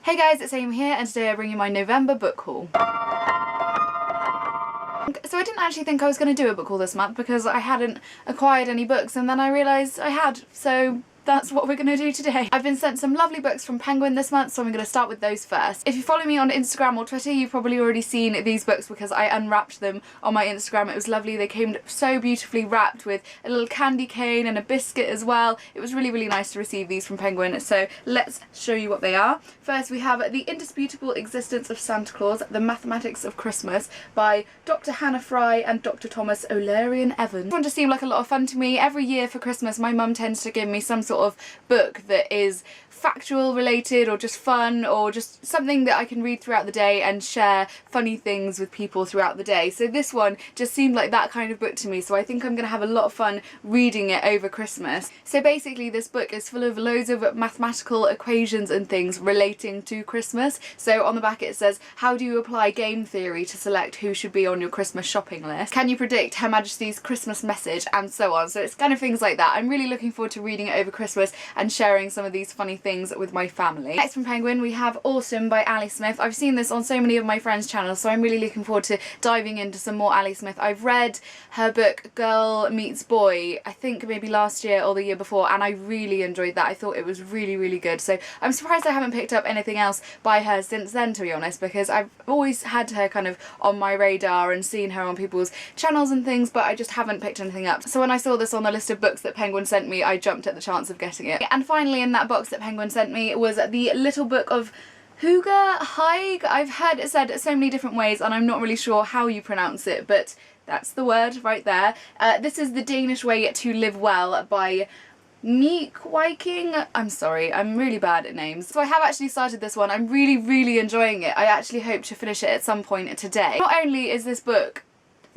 Hey guys, it's Amy here, and today I bring you my November book haul. So I didn't actually think I was going to do a book haul this month because I hadn't acquired any books, and then I realised I had, so that's what we're going to do today. I've been sent some lovely books from Penguin this month, so I'm going to start with those first. If you follow me on Instagram or Twitter, you've probably already seen these books because I unwrapped them on my Instagram. It was lovely. They came so beautifully wrapped with a little candy cane and a biscuit as well. It was really, really nice to receive these from Penguin, so let's show you what they are. First, we have The Indisputable Existence of Santa Claus, The Mathematics of Christmas by Dr. Hannah Fray and Dr. Thomas Olréon Evans. This one just seemed like a lot of fun to me. Every year for Christmas, my mum tends to give me some sort of book that is factual related or just fun or just something that I can read throughout the day and share funny things with people throughout the day. So this one just seemed like that kind of book to me, so I think I'm going to have a lot of fun reading it over Christmas. So basically this book is full of loads of mathematical equations and things relating to Christmas. So on the back it says, how do you apply game theory to select who should be on your Christmas shopping list? Can you predict Her Majesty's Christmas message? And so on. So it's kind of things like that. I'm really looking forward to reading it over Christmas and sharing some of these funny things with my family. Next from Penguin we have Awesome by Ali Smith. I've seen this on so many of my friends' channels, so I'm really looking forward to diving into some more Ali Smith. I've read her book Girl Meets Boy, I think maybe last year or the year before, and I really enjoyed that. I thought it was really, really good. So I'm surprised I haven't picked up anything else by her since then, to be honest, because I've always had her kind of on my radar and seen her on people's channels and things, but I just haven't picked anything up. So when I saw this on the list of books that Penguin sent me, I jumped at the chance of getting it. And finally in that box that Penguin sent me was The Little Book of Hygge. I've heard it said so many different ways and I'm not really sure how you pronounce it, but that's the word right there. This is The Danish Way to Live Well by Meik, Wiking. I'm sorry, I'm really bad at names. So I have actually started this one. I'm really, really enjoying it. I actually hope to finish it at some point today. Not only is this book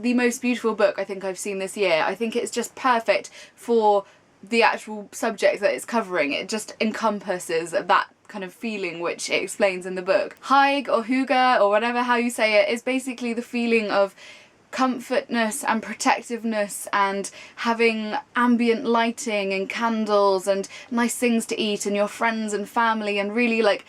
the most beautiful book I think I've seen this year, I think it's just perfect for the actual subject that it's covering. It just encompasses that kind of feeling which it explains in the book. Hygge or Hygge or whatever how you say it is basically the feeling of comfortness and protectiveness and having ambient lighting and candles and nice things to eat and your friends and family and really like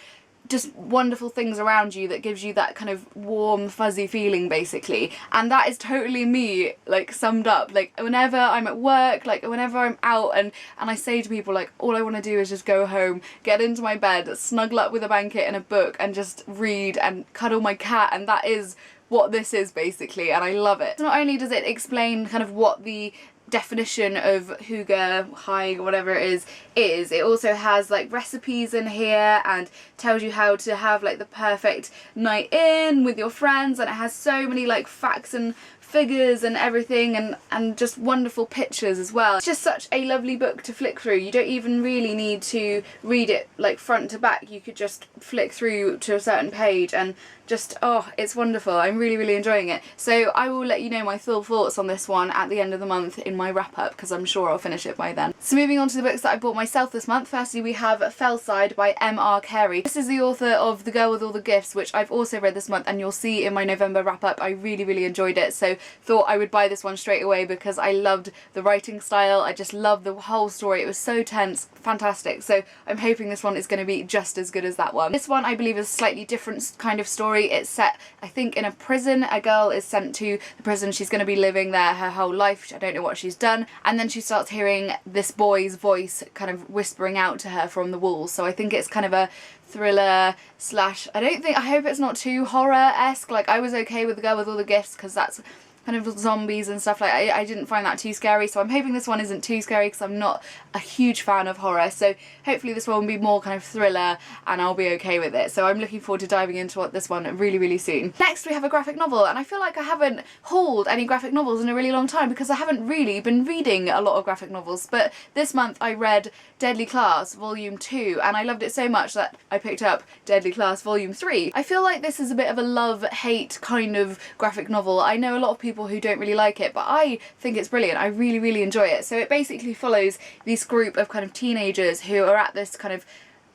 just wonderful things around you that gives you that kind of warm fuzzy feeling basically. And that is totally me, like summed up. Like whenever I'm at work, like whenever I'm out and I say to people like all I want to do is just go home, get into my bed, snuggle up with a blanket and a book and just read and cuddle my cat, and that is what this is basically, and I love it. Not only does it explain kind of what the definition of Hygge, whatever it is, it also has like recipes in here and tells you how to have like the perfect night in with your friends, and it has so many like facts and figures and everything and just wonderful pictures as well. It's just such a lovely book to flick through. You don't even really need to read it like front to back. You could just flick through to a certain page and just, oh, it's wonderful. I'm really, really enjoying it. So I will let you know my full thoughts on this one at the end of the month in my wrap up, because I'm sure I'll finish it by then. So moving on to the books that I bought myself this month. Firstly we have Fellside by M.R. Carey. This is the author of The Girl with All the Gifts, which I've also read this month and you'll see in my November wrap up. I really, really enjoyed it, so thought I would buy this one straight away because I loved the writing style. I just loved the whole story. It was so tense, fantastic. So I'm hoping this one is going to be just as good as that one. This one I believe is a slightly different kind of story. It's set, I think, in a prison. A girl is sent to the prison. She's going to be living there her whole life. I don't know what she's done. And then she starts hearing this boy's voice kind of whispering out to her from the walls. So I think it's kind of a thriller slash, I hope it's not too horror-esque. Like I was okay with The Girl with All the Gifts because that's kind of zombies and stuff like I didn't find that too scary, so I'm hoping this one isn't too scary because I'm not a huge fan of horror, so hopefully this one will be more kind of thriller and I'll be okay with it. So I'm looking forward to diving into this one really, really soon. Next we have a graphic novel, and I feel like I haven't hauled any graphic novels in a really long time because I haven't really been reading a lot of graphic novels, but this month I read Deadly Class Volume 2 and I loved it so much that I picked up Deadly Class Volume 3. I feel like this is a bit of a love-hate kind of graphic novel. I know a lot of people who don't really like it, but I think it's brilliant. I really, really enjoy it. So it basically follows this group of kind of teenagers who are at this kind of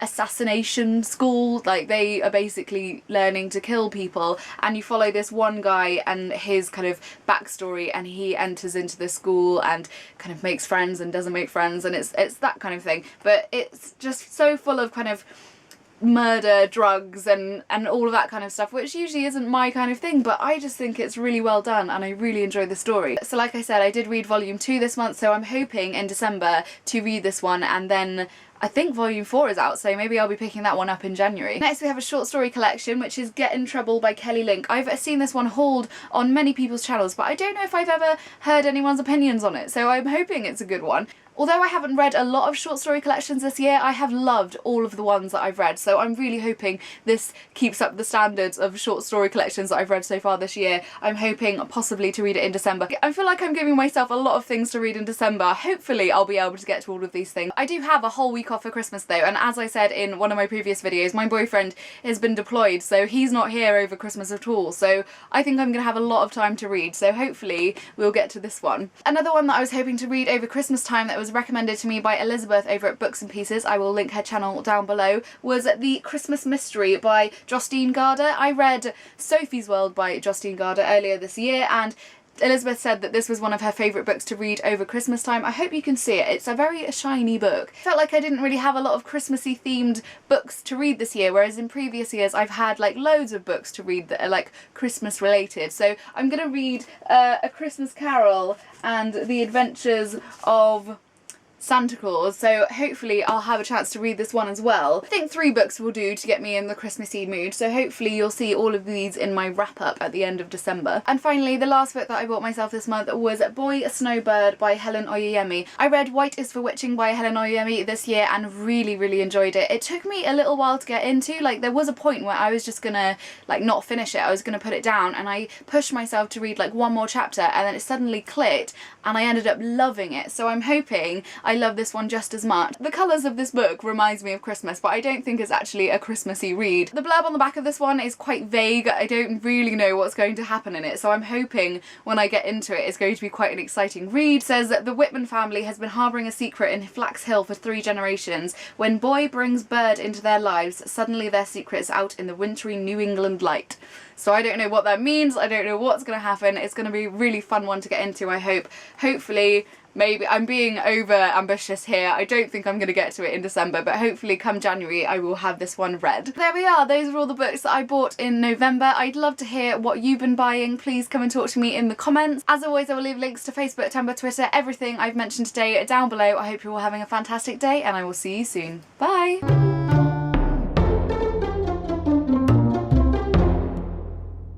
assassination school. Like they are basically learning to kill people, and you follow this one guy and his kind of backstory, and he enters into the school and kind of makes friends and doesn't make friends, and it's that kind of thing. But it's just so full of kind of murder, drugs and all of that kind of stuff, which usually isn't my kind of thing, but I just think it's really well done and I really enjoy the story. So like I said, I did read volume 2 this month, so I'm hoping in December to read this one, and then I think volume 4 is out, so maybe I'll be picking that one up in January. Next we have a short story collection, which is Get in Trouble by Kelly Link. I've seen this one hauled on many people's channels, but I don't know if I've ever heard anyone's opinions on it, so I'm hoping it's a good one. Although I haven't read a lot of short story collections this year, I have loved all of the ones that I've read, so I'm really hoping this keeps up the standards of short story collections that I've read so far this year. I'm hoping possibly to read it in December. I feel like I'm giving myself a lot of things to read in December. Hopefully I'll be able to get to all of these things. I do have a whole week off for Christmas though, and as I said in one of my previous videos, my boyfriend has been deployed, so he's not here over Christmas at all, so I think I'm going to have a lot of time to read, so hopefully we'll get to this one. Another one that I was hoping to read over Christmas time that was recommended to me by Elizabeth over at Books and Pieces, I will link her channel down below, was The Christmas Mystery by Jostein Gaarder. I read Sophie's World by Jostein Gaarder earlier this year, and Elizabeth said that this was one of her favourite books to read over Christmas time. I hope you can see it. It's a very shiny book. I felt like I didn't really have a lot of Christmassy themed books to read this year, whereas in previous years I've had like loads of books to read that are like Christmas related. So I'm going to read A Christmas Carol and The Adventures of Santa Claus, so hopefully I'll have a chance to read this one as well. I think 3 books will do to get me in the Christmassy mood, so hopefully you'll see all of these in my wrap up at the end of December. And finally, the last book that I bought myself this month was Boy Snowbird by Helen Oyeyemi. I read White is for Witching by Helen Oyeyemi this year and really enjoyed it. It took me a little while to get into, like there was a point where I was just gonna like not finish it, I was gonna put it down, and I pushed myself to read like one more chapter and then it suddenly clicked and I ended up loving it. So I'm hoping I love this one just as much. The colours of this book reminds me of Christmas, but I don't think it's actually a Christmassy read. The blurb on the back of this one is quite vague. I don't really know what's going to happen in it, so I'm hoping when I get into it it's going to be quite an exciting read. It says that the Whitman family has been harbouring a secret in Flax Hill for 3 generations. When Boy brings Bird into their lives, suddenly their secret's out in the wintry New England light. So I don't know what that means, I don't know what's going to happen. It's going to be a really fun one to get into, I hope. Hopefully, maybe I'm being over ambitious here. I don't think I'm going to get to it in December, but hopefully come January I will have this one read. There we are, those are all the books that I bought in November. I'd love to hear what you've been buying. Please come and talk to me in the comments. As always, I will leave links to Facebook, Tumblr, Twitter, everything I've mentioned today down below. I hope you're all having a fantastic day and I will see you soon. Bye!